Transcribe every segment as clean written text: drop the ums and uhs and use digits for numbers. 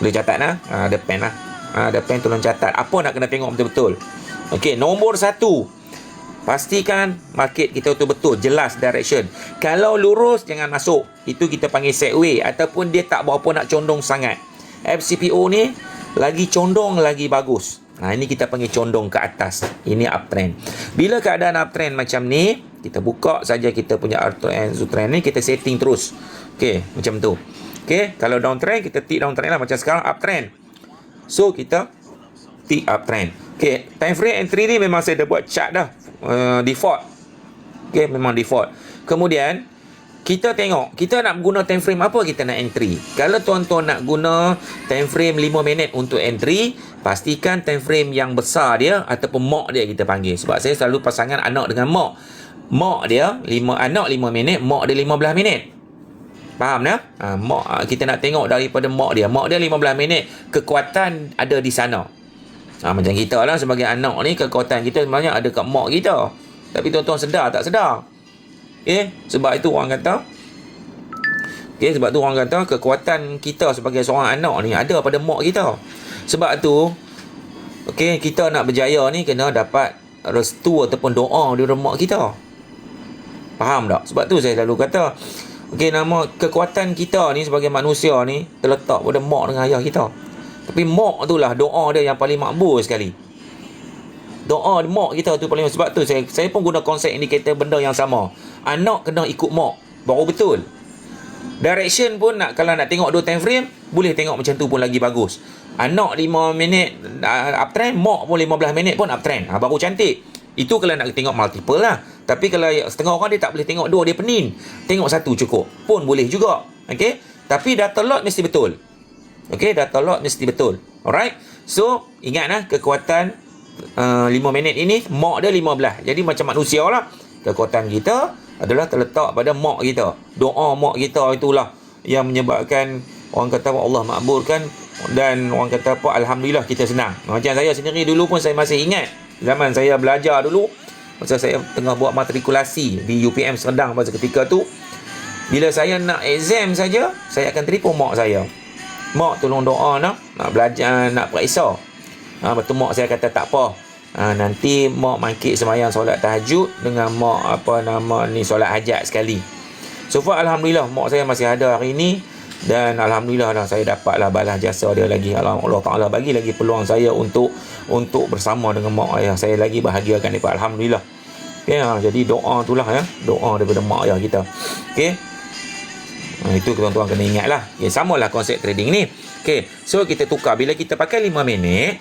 Boleh catat lah. Ada pen lah. Ada pen, tolong catat. Apa nak kena tengok betul-betul. Okey, nombor 1. Pastikan market kita tu betul, jelas direction. Kalau lurus, jangan masuk. Itu kita panggil sideways. Ataupun dia tak berapa nak condong sangat. FCPO ni, lagi condong, lagi bagus. Ini kita panggil condong ke atas. Ini uptrend. Bila keadaan uptrend macam ni, kita buka saja kita punya uptrend ni, kita setting terus. Okey, macam tu. Okey, kalau downtrend, kita tick downtrend lah. Macam sekarang uptrend. So, kita tick uptrend. Okey, time frame entry ni memang saya dah buat chart dah. Default. Okey, memang default. Kemudian, kita tengok, kita nak guna time frame apa kita nak entry. Kalau tuan-tuan nak guna time frame 5 minit untuk entry, pastikan time frame yang besar dia ataupun mock dia kita panggil. Sebab saya selalu pasangan anak dengan mock. Mock dia anak 5 minit, mock dia 15 minit. Faham tak? Mock kita nak tengok daripada mock dia. Mock dia 15 minit, kekuatan ada di sana. Macam kita lah sebagai anak ni, kekuatan kita sebenarnya ada kat mock kita. Tapi tuan-tuan sedar tak sedar? Sebab itu orang kata kekuatan kita sebagai seorang anak ni ada pada mock kita. Sebab tu kita nak berjaya ni kena dapat restu ataupun doa dari mock kita. Faham tak? Sebab tu saya selalu kata nama kekuatan kita ni sebagai manusia ni terletak pada mock dengan ayah kita. Tapi mock tu lah doa dia yang paling makbul sekali. Doa mock kita tu paling. Sebab tu saya pun guna konsep indikator benda yang sama. Anak kena ikut mock baru betul. Direction pun kalau nak tengok 2 time frame, boleh tengok macam tu pun lagi bagus. Anak 5 minit uptrend, mock pun 15 minit pun uptrend. Baru cantik. Itu kalau nak tengok multiple lah. Tapi kalau setengah orang dia tak boleh tengok 2, dia penin. Tengok 1 cukup. Pun boleh juga. Okey. Tapi data lot mesti betul. Okey, data lot mesti betul. Alright. So, ingatlah kekuatan 5 minit ini mock dia 15. Jadi macam manusia lah. Kekuatan kita adalah terletak pada mock kita. Doa mock kita itulah yang menyebabkan orang kata Allah makbulkan, dan orang kata alhamdulillah kita senang. Macam saya sendiri dulu pun saya masih ingat zaman saya belajar dulu, masa saya tengah buat matrikulasi di UPM Serdang pada ketika tu, bila saya nak exam saja, saya akan telefon mak saya. Mak tolong doa nak belajar, nak periksa. Betul mak saya kata tak apa. Nanti mak mangkit sembahyang solat tahajud dengan mak solat hajat sekali. So far alhamdulillah mak saya masih ada hari ini, dan alhamdulillah dah saya dapatlah balas jasa dia lagi. Allah Taala bagi lagi peluang saya untuk bersama dengan mak ayah saya lagi, bahagiakan mereka, alhamdulillah. Jadi doa itulah doa daripada mak ayah kita. Itu tuan-tuan kena ingatlah. Samalah konsep trading ni. So kita tukar bila kita pakai 5 minit.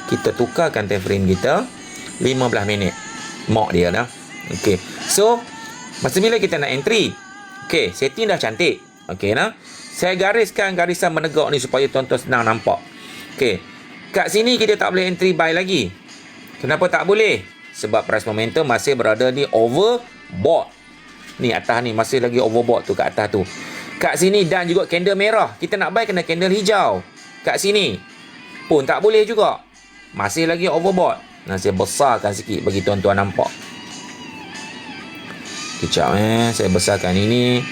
Kita tukarkan time frame kita 15 minit. Mock dia dah. So masa bila kita nak entry, setting dah cantik. Saya gariskan garisan menegak ni supaya tuan-tuan senang nampak. Kat sini kita tak boleh entry buy lagi. Kenapa tak boleh? Sebab price momentum masih berada di overbought. Ni atas ni masih lagi overbought tu kat atas tu. Kat sini dan juga candle merah. Kita nak buy kena candle hijau. Kat sini pun tak boleh juga. Masih lagi overbought. Saya besarkan sikit bagi tuan-tuan nampak. Kejap saya besarkan ini.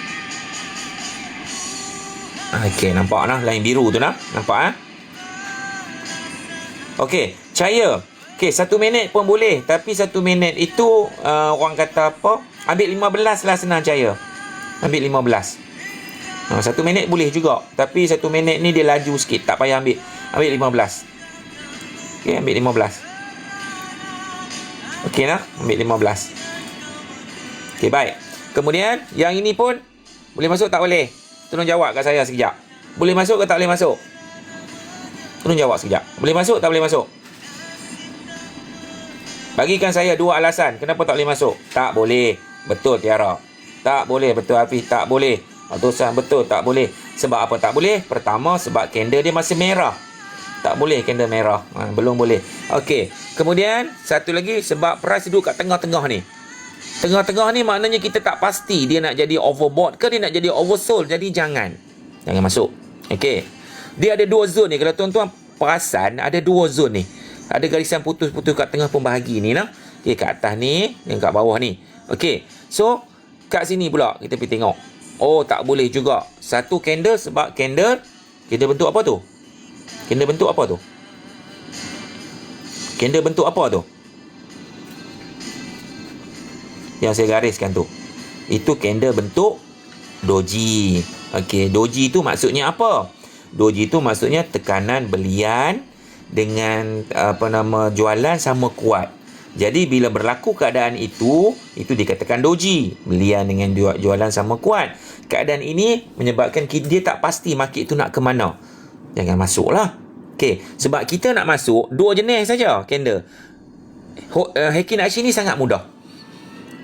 Nampak lah line biru tu lah. Nampak cahaya. 1 minit pun boleh. Tapi 1 minit itu orang kata apa? Ambil 15 lah senang cahaya. Ambil 15. 1 minit boleh juga. Tapi 1 minit ni dia laju sikit. Tak payah ambil. Ambil 15. Ambil 15. Lah. Ambil 15. Baik. Kemudian yang ini pun boleh masuk tak boleh? Tolong jawab kat saya sekejap. Boleh masuk ke tak boleh masuk? Tolong jawab sekejap. Boleh masuk tak boleh masuk? Bagikan saya 2 alasan kenapa tak boleh masuk. Tak boleh. Betul Tiara. Tak boleh. Betul Hafiz. Tak boleh. Atusan betul tak boleh. Sebab apa tak boleh? Pertama sebab candle dia masih merah. Tak boleh candle merah. Belum boleh. Kemudian satu lagi sebab price duduk kat tengah-tengah ni. Tengah-tengah ni maknanya kita tak pasti dia nak jadi overbought ke dia nak jadi oversold. Jadi jangan masuk. Dia ada 2 zone ni. Kalau tuan-tuan perasan ada 2 zone ni. Ada garisan putus-putus kat tengah pembahagi ni lah. Kat atas ni dan kat bawah ni. So kat sini pula kita pergi tengok. Tak boleh juga. Satu candle sebab candle Candle bentuk apa tu? Candle bentuk apa tu? Candle bentuk apa tu? Yang saya gariskan tu. Itu candle bentuk doji. Okey, doji tu maksudnya apa? Doji tu maksudnya tekanan belian dengan jualan sama kuat. Jadi bila berlaku keadaan itu dikatakan doji, belian dengan jualan sama kuat. Keadaan ini menyebabkan dia tak pasti market tu nak ke mana. Jangan masuklah. Okey, sebab kita nak masuk dua jenis saja candle. Hacking action ni sangat mudah.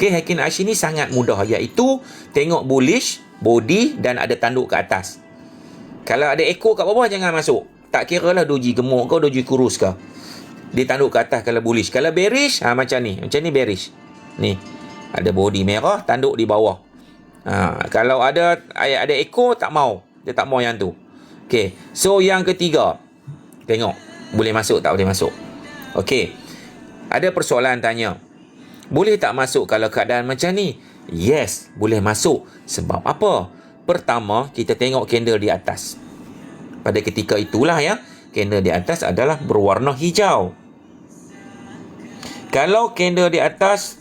Okey, hacking action ni sangat mudah, iaitu tengok bullish, body dan ada tanduk ke atas. Kalau ada echo kat bawah jangan masuk. Tak kira lah doji gemuk ke doji kurus ke. Dia tanduk ke atas kalau bullish. Kalau bearish, macam ni. Macam ni bearish. Ni. Ada body merah, tanduk di bawah. Kalau ada echo, tak mau. Dia tak mau yang tu. Okay. So, yang ketiga. Tengok. Boleh masuk tak boleh masuk. Okay. Ada persoalan tanya. Boleh tak masuk kalau keadaan macam ni? Yes, boleh masuk. Sebab apa? Pertama, kita tengok candle di atas. Pada ketika itulah candle di atas adalah berwarna hijau. Kalau candle di atas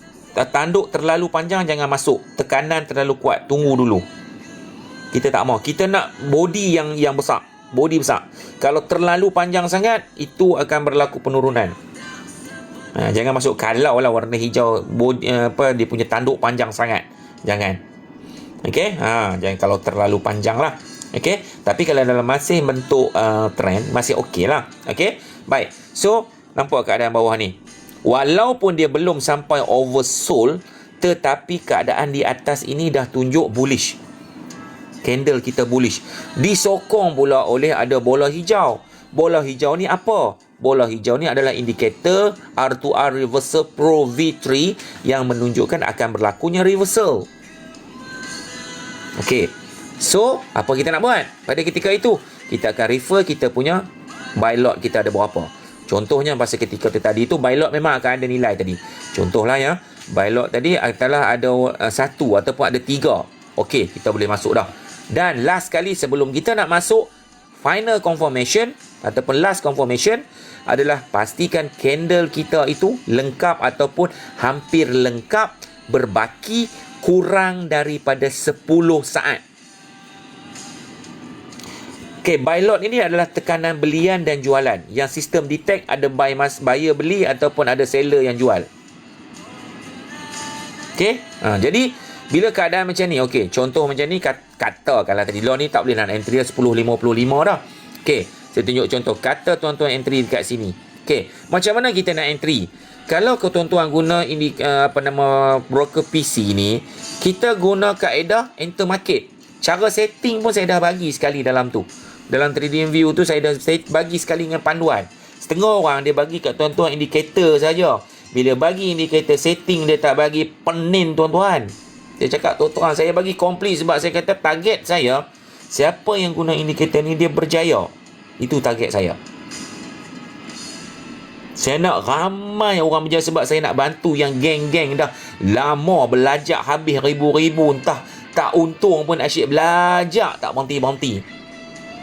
tanduk terlalu panjang, jangan masuk. Tekanan terlalu kuat, tunggu dulu. Kita tak mau. Kita nak body yang besar. Body besar. Kalau terlalu panjang sangat, itu akan berlaku penurunan. Jangan masuk kalau lah warna hijau dia punya tanduk panjang sangat. Jangan. Okey? Jangan kalau terlalu panjang lah. Okey? Tapi kalau dalam masih bentuk trend, masih okey lah. Okey? Baik. So, nampak keadaan bawah ni. Walaupun dia belum sampai oversold, tetapi keadaan di atas ini dah tunjuk bullish. Candle kita bullish. Disokong pula oleh ada bola hijau. Bola hijau ni apa? Bola hijau ni adalah indikator R2R reversal Pro V3 yang menunjukkan akan berlakunya reversal. Okey. So, apa kita nak buat? Pada ketika itu, kita akan refer kita punya buy lot kita ada berapa. Contohnya pasal ketika tadi itu buy lot memang akan ada nilai tadi. Contohlah buy lot tadi adalah ada 1 ataupun ada 3. Okey, kita boleh masuk dah. Dan last kali sebelum kita nak masuk, final confirmation ataupun last confirmation adalah pastikan candle kita itu lengkap ataupun hampir lengkap berbaki kurang daripada 10 saat. Okay, buy lot ini adalah tekanan belian dan jualan. Yang sistem detect ada buyer beli ataupun ada seller yang jual. Okay, jadi bila keadaan macam ni, okay, contoh macam ni, kata kalau tadi law ni tak boleh nak entry 10.55 dah. Okay, saya tunjuk contoh. Kata tuan-tuan entry dekat sini. Okay, macam mana kita nak entry? Kalau tuan-tuan guna ini broker PC ni, kita guna kaedah enter market. Cara setting pun saya dah bagi sekali dalam tu. Dalam trading view tu saya dah bagi sekali dengan panduan. Setengah orang dia bagi kat tuan-tuan indikator saja. Bila bagi indikator setting dia tak bagi, penin tuan-tuan. Saya cakap tuan-tuan, saya bagi complete sebab saya kata target saya, siapa yang guna indikator ni dia berjaya. Itu target saya. Saya nak ramai orang berjaya sebab saya nak bantu yang geng-geng dah lama belajar habis ribu-ribu, entah tak untung pun asyik belajar tak berhenti-berhenti.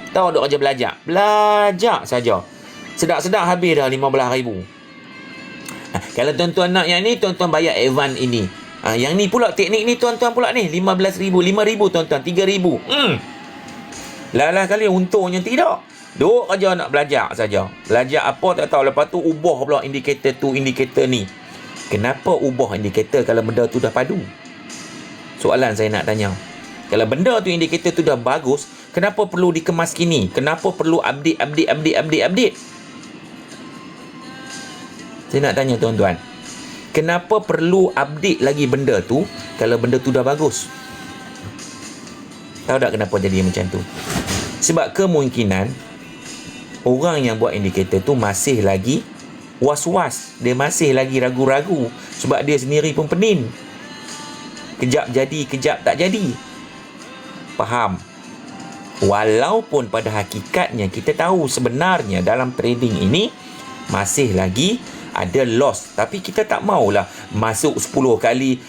Tahu duk kerja belajar saja. Sedap-sedap habis dah 15,000. Kalau tuan-tuan nak yang ni, tuan-tuan bayar advance ini. Yang ni pula teknik ni tuan-tuan pula ni 15,000, 5,000 tuan-tuan, 3,000. Lalah kali untungnya tidak. Duk kerja nak belajar saja. Belajar apa tak tahu, lepas tu ubah pula indikator tu indikator ni. Kenapa ubah indikator kalau benda tu dah padu? Soalan saya nak tanya. Kalau benda tu indikator tu dah bagus, kenapa perlu dikemas kini? Kenapa perlu update? Saya nak tanya tuan-tuan. Kenapa perlu update lagi benda tu kalau benda tu dah bagus? Tahu tak kenapa jadi macam tu? Sebab kemungkinan orang yang buat indikator tu masih lagi was-was. Dia masih lagi ragu-ragu. Sebab dia sendiri pun penin. Kejap jadi, kejap tak jadi. Faham? Walaupun pada hakikatnya kita tahu sebenarnya dalam trading ini masih lagi ada loss. Tapi kita tak maulah masuk 10 kali,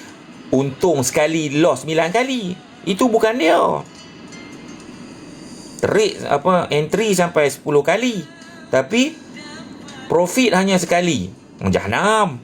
untung sekali, loss 9 kali. Itu bukan dia. Trade entry sampai 10 kali, tapi profit hanya sekali. Jahanam.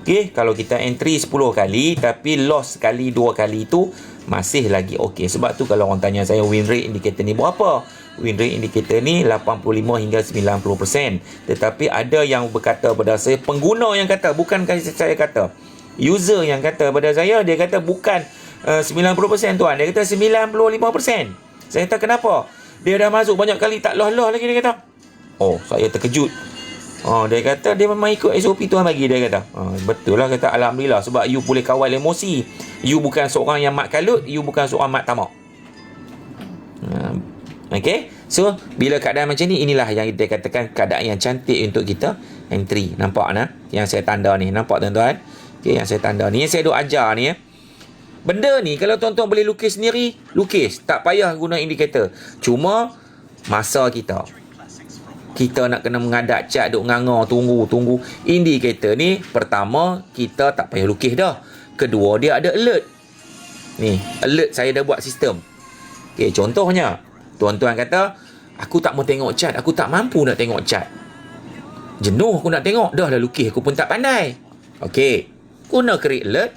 Okey, kalau kita entry 10 kali tapi loss sekali 2 kali tu masih lagi okey. Sebab tu kalau orang tanya saya win rate indicator ni berapa? Win rate indicator ni 85 hingga 90%. Tetapi ada yang berkata pada saya, pengguna yang kata, bukan saya kata. User yang kata pada saya, dia kata bukan 90% tuan. Dia kata 95%. Saya kata kenapa? Dia dah masuk banyak kali tak loss-loss lagi, dia kata. Oh, saya terkejut. Dia kata dia memang ikut SOP Tuhan bagi, dia kata. Betul lah, kata alhamdulillah, sebab you boleh kawal emosi. You bukan seorang yang mat kalut, you bukan seorang mat tamak. Okay, so bila keadaan macam ni, inilah yang kita katakan keadaan yang cantik untuk kita entry. Nampak nah? Yang saya tanda ni, nampak tuan-tuan? Okay, yang saya tanda ni, yang saya duk ajar ni benda ni kalau tuan-tuan boleh lukis sendiri, lukis, tak payah guna indikator. Cuma masa kita nak kena mengadap cat, duk nganga, tunggu. Indikator ni, pertama, kita tak payah lukis dah. Kedua, dia ada alert. Ni, alert saya dah buat sistem. Okay, contohnya, tuan-tuan kata, aku tak mau tengok cat, aku tak mampu nak tengok cat. Jenuh aku nak tengok, dah lukis, aku pun tak pandai. Okay, guna create alert.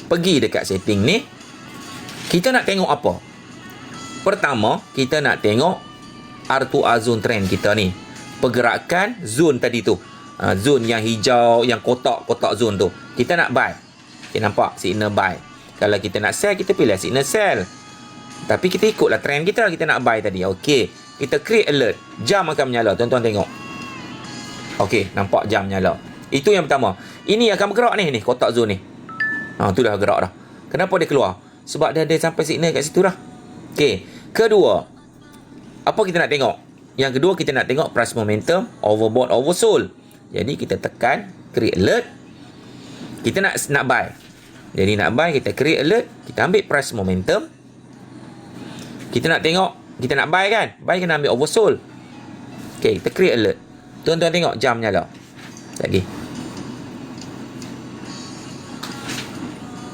Pergi dekat setting ni, kita nak tengok apa? Pertama, kita nak tengok R2R zone trend kita ni. Pergerakan zone tadi tu. Zone yang hijau, yang kotak zone tu. Kita nak buy. Okay, nampak? Signal buy. Kalau kita nak sell, kita pilih signal sell. Tapi kita ikutlah trend kita. Kita nak buy tadi. Okey. Kita create alert. Jam akan menyala. Tuan-tuan tengok. Okey. Nampak jam menyala. Itu yang pertama. Ini akan bergerak ni. Kotak zone ni. Tu dah gerak dah. Kenapa dia keluar? Sebab dia ada sampai signal kat situ dah. Okey. Kedua, apa kita nak tengok? Yang kedua, kita nak tengok price momentum, overbought, oversold. Jadi kita tekan create alert. Kita nak buy. Jadi nak buy, kita create alert, kita ambil price momentum. Kita nak tengok, kita nak buy kan? Buy kena ambil oversold. Okey, kita create alert. Tuan-tuan tengok jam nyala. Lagi.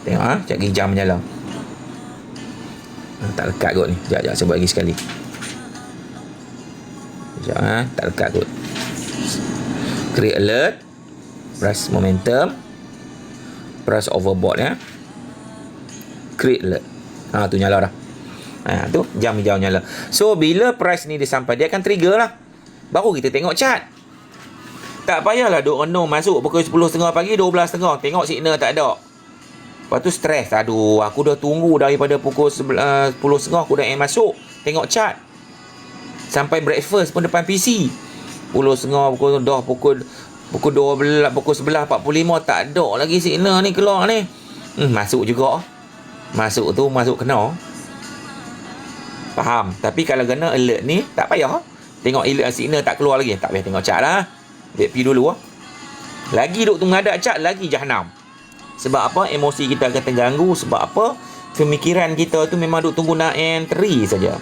Tengok sekejap lagi jam menyala. Tak lekat kot ni. Sekejap saya buat lagi sekali. Sekejap tak lekat kot. Create alert, price momentum, price overbought create alert. Tu nyala dah. Tu jam hijau nyala. So bila price ni dia sampai, dia akan trigger lah. Baru kita tengok chart. Tak payahlah duk renung masuk pukul 10.30 pagi, 12.30 tengok signal tak ada. Lepas tu stres. Aduh, aku dah tunggu daripada pukul 10.30 aku dah masuk tengok chart. Sampai breakfast pun depan PC. 10.30 pukul 12, pukul 11.45 tak ada lagi signal ni keluar ni. Masuk juga. Masuk tu masuk kena. Faham? Tapi kalau kena alert ni tak payah. Tengok alert signal tak keluar lagi, tak payah tengok chart lah. Dia pergi dulu Lagi duk tunggu ada chart, lagi jahanam. Sebab apa? Emosi kita akan terganggu. Sebab apa? Pemikiran kita tu memang duk tunggu nak entry saja.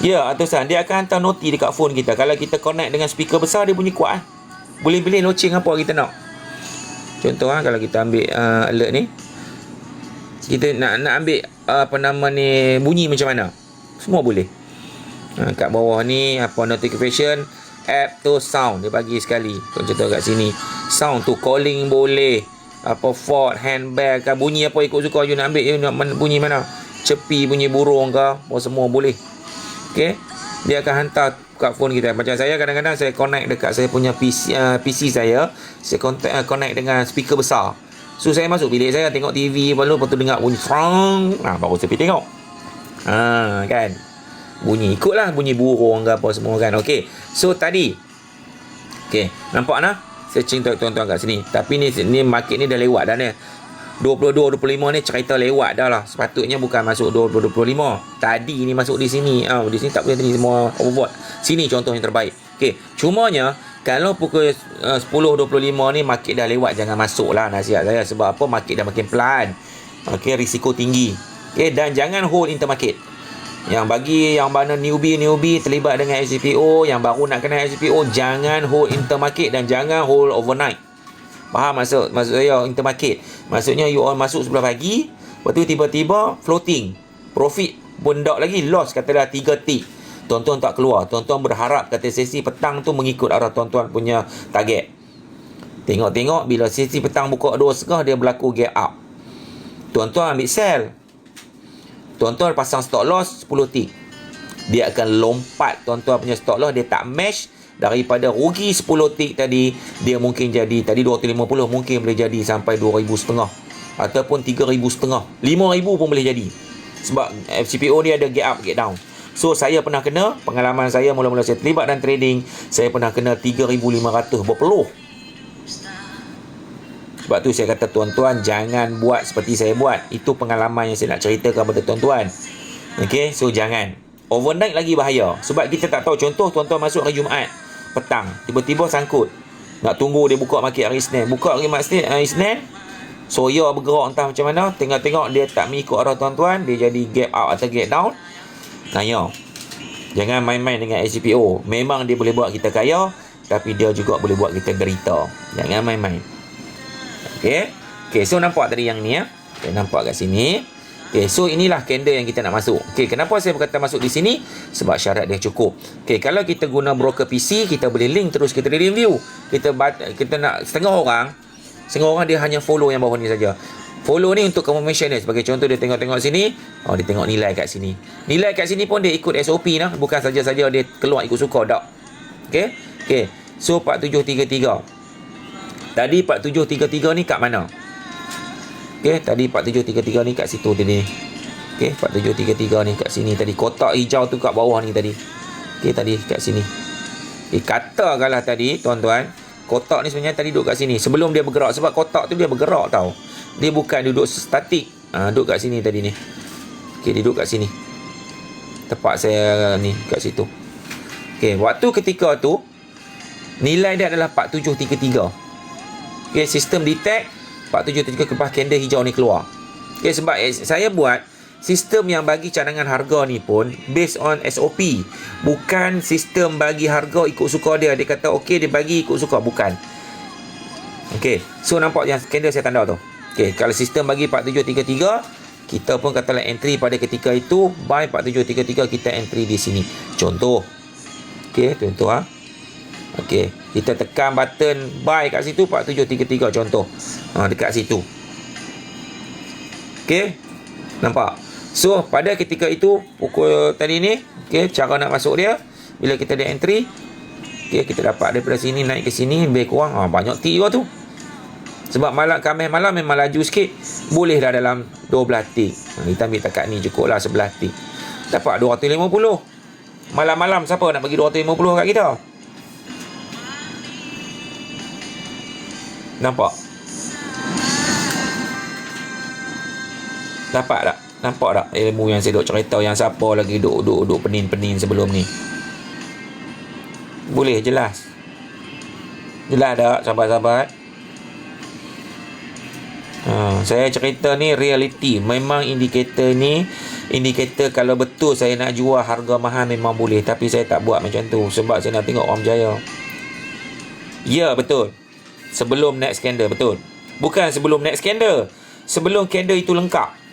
Ya, atasan, dia akan hantar noti dekat phone kita. Kalau kita connect dengan speaker besar, dia bunyi kuat. Boleh pilih loceng apa kita nak. Contoh kalau kita ambil alert ni, kita nak ambil bunyi macam mana, semua boleh. Kat bawah ni notification app to sound, dia bagi sekali. Contoh kat sini sound tu calling boleh, Ford handbag kan, bunyi apa ikut suka you nak ambil, you nak bunyi mana, cepi, bunyi burung ke apa, semua boleh. Okey, dia akan hantar kat phone kita. Macam saya kadang-kadang saya connect dekat saya punya PC saya connect dengan speaker besar. So saya masuk bilik saya tengok TV, lepas tu dengar bunyi frang, baru saya pergi tengok. Kan, bunyi ikutlah bunyi burung ke apa semua kan. Okey, so tadi nampak nah searching tuan-tuan kat sini. Tapi ni market ni dah lewat dah ni. 22-25 ni cerita lewat dah lah. Sepatutnya bukan masuk 20-25. Tadi ni masuk di sini. Di sini tak boleh tadi semua overbought. Sini contoh yang terbaik. Okey, cumanya kalau pukul 10.25 ni market dah lewat, jangan masuk lah nasihat saya. Sebab apa? Market dah makin pelan. Okey, risiko tinggi. Okey, dan jangan hold intermarket. Yang bagi yang mana newbie terlibat dengan SCPO, yang baru nak kena SCPO, jangan hold intermarket dan jangan hold overnight. Faham maksud saya intermarket? Maksudnya you all masuk sebelah pagi, lepas tu tiba-tiba floating. Profit pun tak lagi, loss katalah 3 tick. Tuan-tuan tak keluar. Tuan-tuan berharap kata sesi petang tu mengikut arah tuan-tuan punya target. Tengok-tengok bila sesi petang buka 2.5 dia berlaku gap up. Tuan-tuan ambil sell. Tuan-tuan pasang stop loss 10 tick. Dia akan lompat tuan-tuan punya stop loss, dia tak match. Daripada rugi 10 tick tadi, dia mungkin jadi tadi 250, mungkin boleh jadi sampai 2,500 ataupun 3,500, 5,000 pun boleh jadi. Sebab FCPO ni ada gap up, gap down. So saya pernah kena, pengalaman saya mula-mula saya terlibat dalam trading, saya pernah kena 3,500 berpeluh. Sebab tu saya kata tuan-tuan jangan buat seperti saya buat. Itu pengalaman yang saya nak ceritakan kepada tuan-tuan. Okay, so jangan. Overnight lagi bahaya. Sebab kita tak tahu. Contoh tuan-tuan masuk hari Jumaat petang, tiba-tiba sangkut. Nak tunggu dia buka market hari Isnin. Buka hari Isnin, soya bergerak entah macam mana. Tengok-tengok dia tak mengikut arah tuan-tuan, dia jadi gap up atau gap down. Naya. Jangan main-main dengan SCPO. Memang dia boleh buat kita kaya, tapi dia juga boleh buat kita derita. Jangan main-main. Okay, so nampak tadi yang ni ya. Okay, nampak kat sini. Okay, so inilah candle yang kita nak masuk. Okay, kenapa saya berkata masuk di sini? Sebab syarat dia cukup. Okay, kalau kita guna broker PC, kita boleh link terus kita trading view. Kita nak setengah orang dia hanya follow yang bawah ni saja. Follow ni untuk confirmation dia. Sebagai contoh dia tengok-tengok sini, dia tengok nilai kat sini. Nilai kat sini pun dia ikut SOP nah, bukan saja-saja dia keluar ikut suka tak. Okay. So 4733. Tadi 4733 ni kat mana? Okay, tadi 4733 ni kat situ tadi. Okay, 4733 ni kat sini tadi. Kotak hijau tu kat bawah ni tadi. Okay, tadi kat sini. Okay, katakanlah tadi, tuan-tuan, kotak ni sebenarnya tadi duduk kat sini. Sebelum dia bergerak. Sebab kotak tu dia bergerak tau. Dia bukan duduk statik. Duduk kat sini tadi ni. Okay, dia duduk kat sini. Tepat saya ni, kat situ. Okay, waktu ketika tu, nilai dia adalah 4733. Okay, sistem detect 4733 lepas candle hijau ni keluar. Okay, sebab saya buat sistem yang bagi cadangan harga ni pun based on SOP. Bukan sistem bagi harga ikut suka dia. Dia kata okey, dia bagi ikut suka. Bukan. Okay, so nampak yang candle saya tanda tu. Okay, kalau sistem bagi 4733, kita pun katalah entry pada ketika itu, buy 4733, kita entry di sini. Contoh. Okay, contoh Okey, kita tekan button buy kat situ 4733 contoh. Dekat situ. Okey. Nampak? So, pada ketika itu pukul tadi ni, okey, cara nak masuk dia bila kita ada entry, okey, kita dapat daripada sini naik ke sini lebih kurang banyak tick juga tu. Sebab Khamis malam memang laju sikit. Boleh dah dalam 12 tick. Kita ambil takat ni cukuplah 11 tick. Dapat 250. Malam-malam siapa nak bagi 250 kat kita? Nampak? Dapat tak? Nampak tak ilmu yang saya duk cerita, yang siapa lagi duk penin-penin sebelum ni? Boleh jelas? Jelas tak sahabat-sahabat? Saya cerita ni reality. Memang indikator ni, indikator kalau betul saya nak jual harga mahal memang boleh. Tapi saya tak buat macam tu sebab saya nak tengok orang berjaya. Ya, betul. Sebelum next candle, betul. Bukan sebelum next candle. Sebelum candle itu lengkap.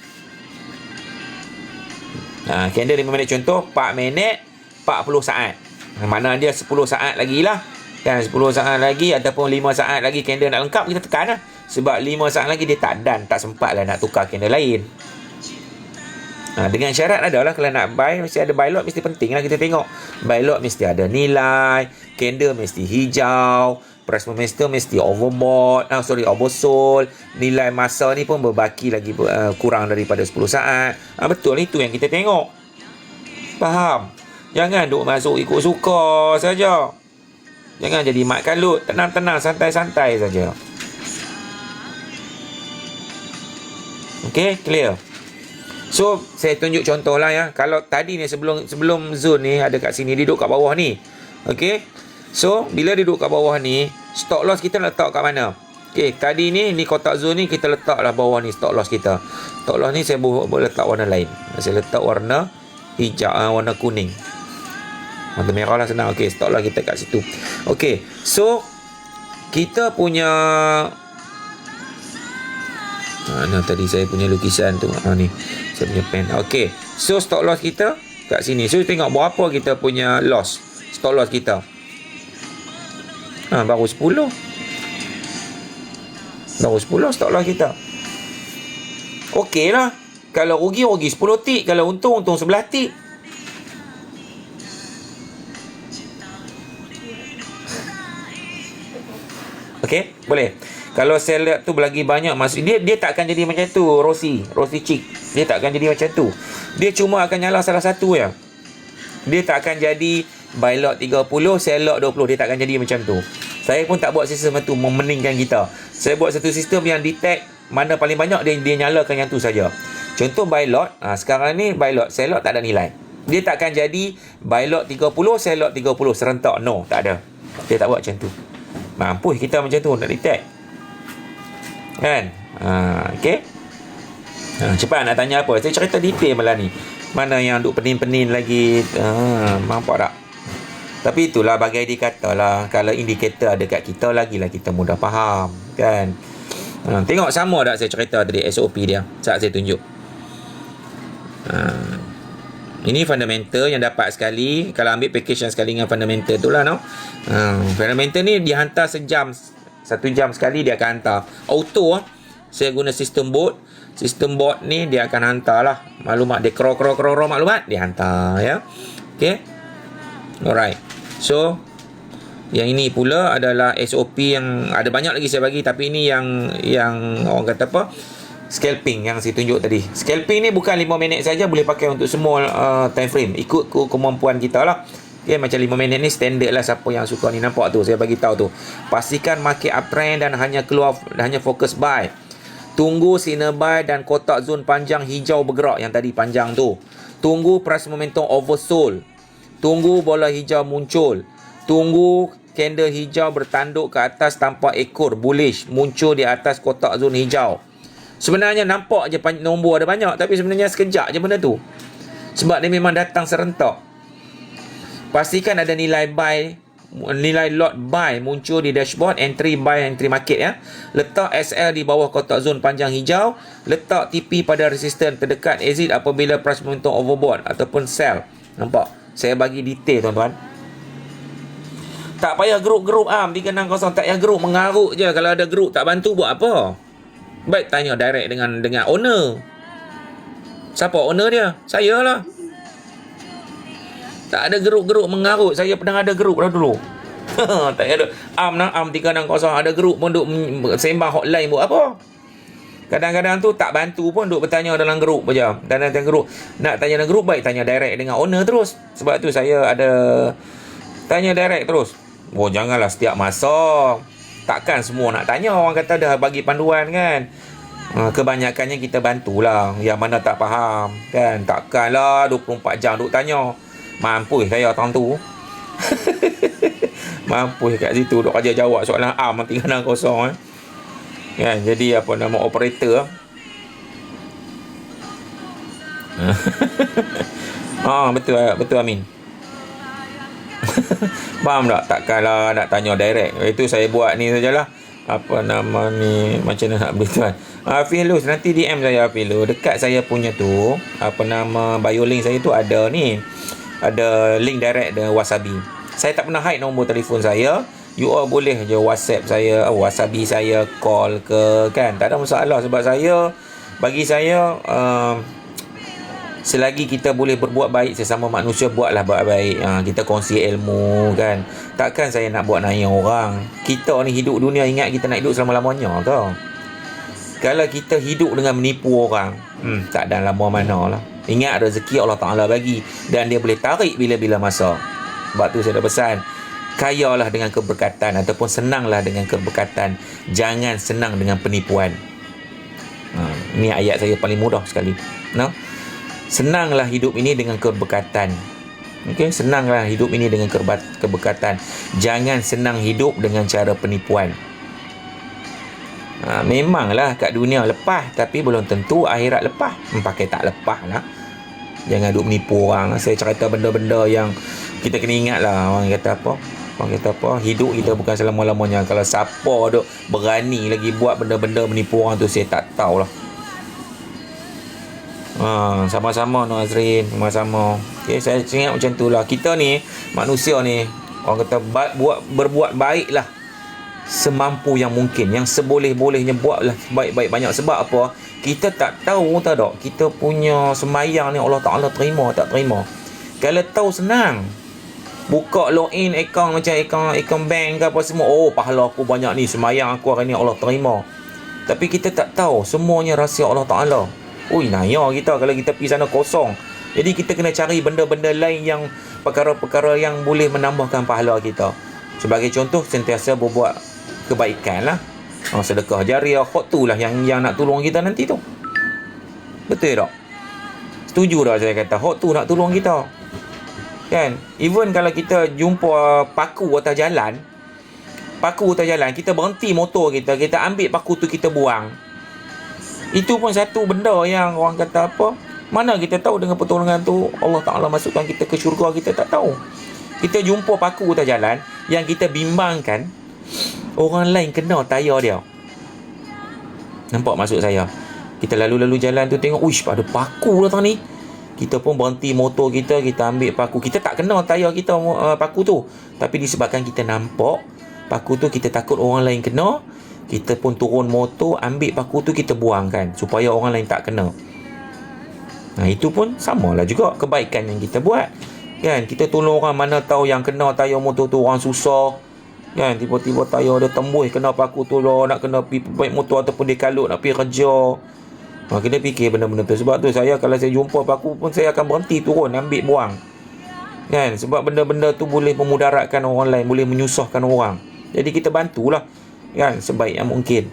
Candle 5 minit contoh, 4 minit 40 saat. Mana dia 10 saat lagi lah. Kan 10 saat lagi ataupun 5 saat lagi candle nak lengkap, kita tekan lah. Sebab 5 saat lagi dia tak sempat lah nak tukar candle lain. Dengan syarat adalah kalau nak buy, mesti ada buy lot, mesti penting lah kita tengok. Buy lot mesti ada nilai, candle mesti hijau, price momentum mesti overbought, oversold, nilai masa ni pun berbaki lagi kurang daripada 10 saat. Betul, itu yang kita tengok. Faham? Jangan duk masuk ikut suka saja. Jangan jadi mat kalut, tenang-tenang, santai-santai saja. Okay, clear? So, saya tunjuk contoh lah ya. Kalau tadi ni sebelum zone ni ada kat sini, duduk kat bawah ni. Okay? So, bila duduk kat bawah ni, stop loss kita letak kat mana? Okay, tadi ni kotak zone ni kita letaklah bawah ni stop loss kita. Stop loss ni saya boleh letak warna lain. Saya letak warna hijau, warna kuning. Warna merah lah senang. Okay, stop loss kita kat situ. Okay, so kita punya mana tadi saya punya lukisan tu? Ni saya punya pen. Okay, So stop loss kita kat sini. So tengok berapa kita punya loss, stop loss kita. Baru 10. Baru 10 stop loss kita. Okey lah. Kalau rugi 10 tik, kalau untung 11 tik. Okey, boleh. Kalau seller tu lagi banyak, maksud dia tak akan jadi macam tu, Rosy Chick. Dia tak akan jadi macam tu. Dia cuma akan nyala salah satu je. Dia tak akan jadi buy lot 30, sell lot 20. Dia tak akan jadi macam tu. Saya pun tak buat sistem tu memeningkan kita. Saya buat satu sistem yang detect mana paling banyak, dia nyalakan yang tu saja. Contoh buy lot, sekarang ni buy lot, sell lot tak ada nilai. Dia tak akan jadi buy lot 30, sell lot 30 serentak. No, tak ada. Dia tak buat macam tu. Mampu kita macam tu nak detect. Kan? Okey. Cepat nak tanya apa? Saya cerita detail malah ni. Mana yang duk penin-penin lagi. Nampak tak? Tapi itulah bagai dikata lah. Kalau indikator ada kat kita, lagilah kita mudah faham. Kan? Tengok sama tak saya cerita tadi SOP dia. Saat saya tunjuk. Ini fundamental yang dapat sekali. Kalau ambil package yang sekali dengan fundamental tu lah, no? Fundamental ni dihantar sejam. 1 jam sekali dia akan hantar. Auto lah. Saya guna sistem bot. Sistem bot ni dia akan hantar lah maklumat. Dia crawl maklumat, dia hantar, ya. Okay. Alright. So, yang ini pula adalah SOP yang ada banyak lagi saya bagi. Tapi ini yang orang kata apa? Scalping yang saya tunjuk tadi. Scalping ni bukan 5 minit saja, boleh pakai untuk semua time frame. Ikut kemampuan kita lah. Okay, macam 5 minit ni standard lah. Siapa yang suka ni, nampak tu, saya bagi tahu tu. Pastikan market uptrend dan hanya fokus buy. Tunggu signal buy dan kotak zone panjang hijau bergerak yang tadi panjang tu. Tunggu price momentum oversold. Tunggu bola hijau muncul. Tunggu candle hijau bertanduk ke atas tanpa ekor bullish muncul di atas kotak zone hijau. Sebenarnya nampak je nombor ada banyak, tapi sebenarnya sekejap je benda tu. Sebab dia memang datang serentak. Pastikan ada nilai lot buy muncul di dashboard, entry buy, entry market, ya. Letak SL di bawah kotak zone panjang hijau, letak TP pada resisten terdekat, exit apabila price momentum overbought ataupun sell. Nampak? Saya bagi detail, tuan-tuan. Tak payah geruk-geruk 360, tak payah geruk, mengaruk je. Kalau ada geruk tak bantu buat apa? Baik tanya direct dengan owner. Siapa owner dia? Saya lah. Tak ada geruk-geruk mengarut. Saya pernah ada geruk dah dulu. Tak ada. Am 360 ada geruk pun duk sembang hotline buat apa? Kadang-kadang tu tak bantu pun duk bertanya dalam geruk je. Dan dalam geruk nak tanya dalam geruk, baik tanya direct dengan owner terus. Sebab tu saya ada tanya direct terus. Janganlah setiap masa. Takkan semua nak tanya. Orang kata dah bagi panduan kan. Kebanyakannya kita bantulah. Yang mana tak faham kan. Takkanlah 24 jam duk tanya. Mampu saya tahun tu. Mampu kat situ duk kerja jawab soalan AM 360 kan. Jadi apa nama operator. Betul Amin. Faham tak? Takkanlah nak tanya direct. Itu saya buat ni sajalah. Apa nama ni, macam mana nak beritahu. Philus, nanti DM saya Philus. Dekat saya punya tu, apa nama bio link saya tu ada ni. Ada link direct dengan Wasabi. Saya tak pernah hide nombor telefon saya. You all boleh je WhatsApp saya, Wasabi saya, call ke kan. Tak ada masalah. Sebab bagi saya selagi kita boleh berbuat baik sesama manusia, buatlah baik. Kita kongsi ilmu kan. Takkan saya nak buat naya orang. Kita ni hidup dunia, ingat kita nak hidup selama-lamanya ke? Kalau kita hidup dengan menipu orang, tak ada lama mana lah. Ingat rezeki Allah Ta'ala bagi, dan dia boleh tarik bila-bila masa. Sebab tu saya dah pesan, kayalah dengan keberkatan ataupun senanglah dengan keberkatan. Jangan senang dengan penipuan. Ini ayat saya paling mudah sekali. Senanglah hidup ini dengan keberkatan. Okay? Senanglah hidup ini dengan keberkatan. Jangan senang hidup dengan cara penipuan. Memanglah kat dunia lepas, tapi belum tentu akhirat lepas. Pakai tak lepas lah. Jangan duk menipu orang. Saya cerita benda-benda yang kita kena ingat lah. Orang kata apa, hidup kita bukan selama-lamanya. Kalau siapa duk berani lagi buat benda-benda menipu orang tu, saya tak tahulah. Sama-sama Nur Azrin, sama-sama. Okay, saya ingat macam tu lah. Kita ni manusia ni, orang kata berbuat baiklah semampu yang mungkin, yang seboleh-bolehnya buatlah baik-baik banyak. Sebab apa? Kita tak tahu, tahu tak, kita punya sembahyang ni Allah Ta'ala terima tak terima. Kalau tahu senang, buka login akaun macam akaun bank ke apa semua, oh pahala aku banyak ni, sembahyang aku hari ni Allah terima. Tapi kita tak tahu semuanya rahsia Allah Ta'ala. Ui, naya kita kalau kita pergi sana kosong. Jadi kita kena cari benda-benda lain, yang perkara-perkara yang boleh menambahkan pahala kita. Sebagai contoh, sentiasa berbuat kebaikan lah. Sedekah jariah, hot tu lah yang nak tolong kita nanti tu. Betul tak? Setuju tak saya kata? Hot tu nak tolong kita. Kan? Even kalau kita jumpa paku atas jalan, kita berhenti motor kita ambil paku tu, kita buang. Itu pun satu benda yang orang kata apa, mana kita tahu dengan pertolongan tu Allah Ta'ala masukkan kita ke syurga, kita tak tahu. Kita jumpa paku atas jalan yang kita bimbangkan orang lain kena tayar dia. Nampak maksud saya? Kita lalu-lalu jalan tu tengok, uish, ada paku datang ni. Kita pun berhenti motor kita ambil paku. Kita tak kena tayar kita paku tu, tapi disebabkan kita nampak paku tu, kita takut orang lain kena, kita pun turun motor, ambil paku tu, kita buangkan supaya orang lain tak kena. Itu pun samalah juga kebaikan yang kita buat. Kan? Kita tolong orang, mana tahu yang kena tayar motor tu orang susah. Kan? Tiba-tiba tayar dia tembus, kena paku tu lah, nak kena pergi baik motor ataupun dia kalut nak pergi kerja. Kena fikir benda-benda tu. Sebab tu saya, kalau saya jumpa paku pun, saya akan berhenti, turun, ambil, buang. Kan? Sebab benda-benda tu boleh memudaratkan orang lain, boleh menyusahkan orang. Jadi kita bantulah, kan, sebaik yang mungkin.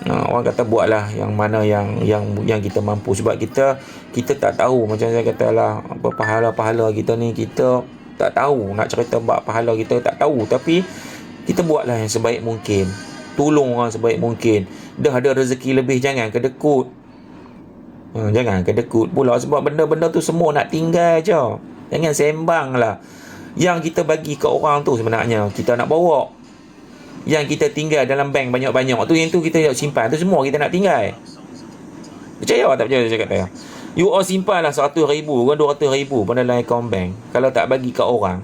Orang kata buatlah yang mana yang kita mampu. Sebab kita tak tahu, macam saya kata lah, apa pahala-pahala kita ni, kita tak tahu. Nak cerita bab pahala kita tak tahu, tapi kita buatlah yang sebaik mungkin, tolong orang sebaik mungkin. Dah ada rezeki lebih, jangan kedekut. Jangan kedekut pula, sebab benda-benda tu semua nak tinggal je. Jangan sembang lah. Yang kita bagi ke orang tu sebenarnya kita nak bawa. Yang kita tinggal dalam bank banyak-banyak tu, yang tu kita nak simpan, tu semua kita nak tinggal. Percaya tak percaya saya kata? You all simpan lah 100,000 kan 200,000 pun dalam akaun bank. Kalau tak bagi kat orang,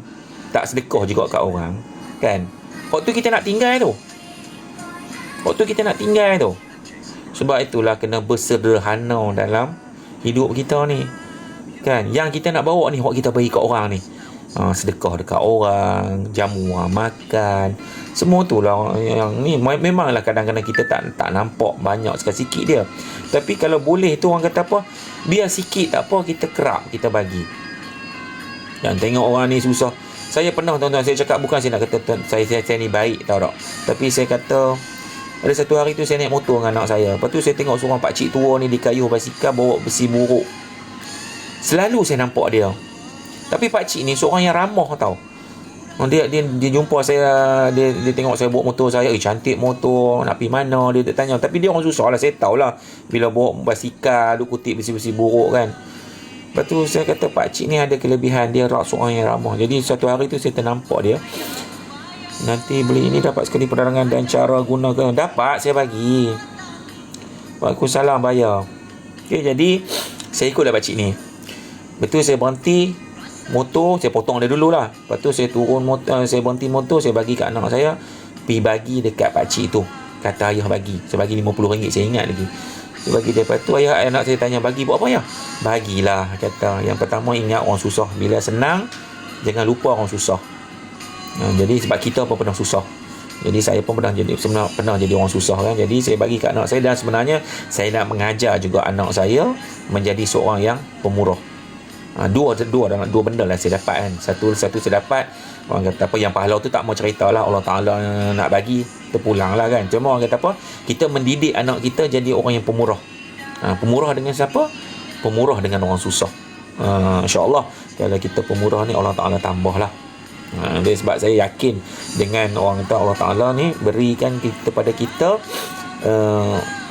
tak sedekah juga kat orang, kan? Waktu kita nak tinggal tu. Sebab itulah kena bersederhana dalam hidup kita ni, kan? Yang kita nak bawa ni, hak kita bagi kat orang ni. Sedekah dekat orang, jamu makan, semua tu lah yang ni. Memanglah kadang-kadang kita tak nampak banyak, sikit dia. Tapi kalau boleh tu, orang kata apa, biar sikit tak apa, kita kerap, kita bagi. Dan tengok orang ni susah. Saya pernah, tuan-tuan, saya cakap bukan saya nak kata saya ni baik, tahu tak. Tapi saya kata, ada satu hari tu saya naik motor dengan anak saya. Lepas tu saya tengok seorang pakcik tua ni, di kayuh basikal, bawa besi buruk. Selalu saya nampak dia. Tapi pakcik ni seorang yang ramah, tau. Dia jumpa saya, dia tengok saya bawa motor saya, cantik motor, nak pergi mana, dia tak tanya. Tapi dia orang susah lah, saya tahulah bila bawa basikal, dia kutip besi-besi buruk, kan. Lepas tu saya kata pakcik ni ada kelebihan, dia seorang yang ramah. Jadi satu hari tu saya ternampak dia, nanti beli ini dapat sekali penerangan dan cara gunakan. Dapat, saya bagi. Waalaikumsalam, bayar. Okay, jadi saya ikutlah pakcik ni. Betul, saya berhenti motor, saya potong dia dulu lah. Lepas tu saya turun motor, saya berhenti motor, saya bagi kat anak saya, pergi bagi dekat pakcik tu. Kata ayah bagi, saya bagi RM50, saya ingat lagi. Saya bagi dia. Lepas tu anak saya tanya, bagi buat apa ya? Bagilah, kata. Yang pertama, ingat orang susah. Bila senang, jangan lupa orang susah. Jadi sebab kita pun pernah susah. Jadi saya pun pernah jadi orang susah, kan. Jadi saya bagi kat anak saya, dan sebenarnya saya nak mengajar juga anak saya menjadi seorang yang pemurah. Dua benda lah saya dapat, kan. Satu saya dapat, orang kata apa, yang pahala tu tak mau cerita lah, Allah Ta'ala nak bagi, terpulang lah, kan. Cuma orang kata apa, kita mendidik anak kita jadi orang yang pemurah. Pemurah dengan siapa? Pemurah dengan orang susah. InsyaAllah kalau kita pemurah ni, Allah Ta'ala tambah lah. Sebab saya yakin dengan orang kata Allah Ta'ala ni berikan kepada kita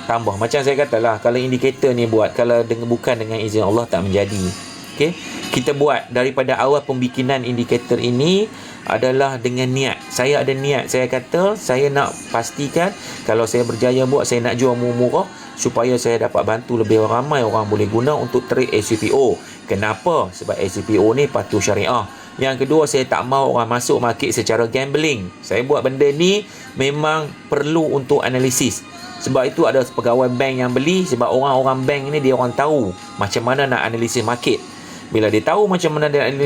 tambah. Macam saya katalah, kalau indikator ni buat, kalau bukan dengan izin Allah tak menjadi. Okey, kita buat daripada awal pembikinan indikator ini adalah dengan niat. Saya ada niat, saya kata saya nak pastikan kalau saya berjaya buat, saya nak jual murah-murah supaya saya dapat bantu lebih ramai orang boleh guna untuk trade SCPO. Kenapa? Sebab SCPO ni patuh syariah. Yang kedua, saya tak mahu orang masuk market secara gambling. Saya buat benda ni memang perlu untuk analisis. Sebab itu ada pegawai bank yang beli, sebab orang-orang bank ni dia orang tahu macam mana nak analisis market. Bila dia tahu macam mana dia analisis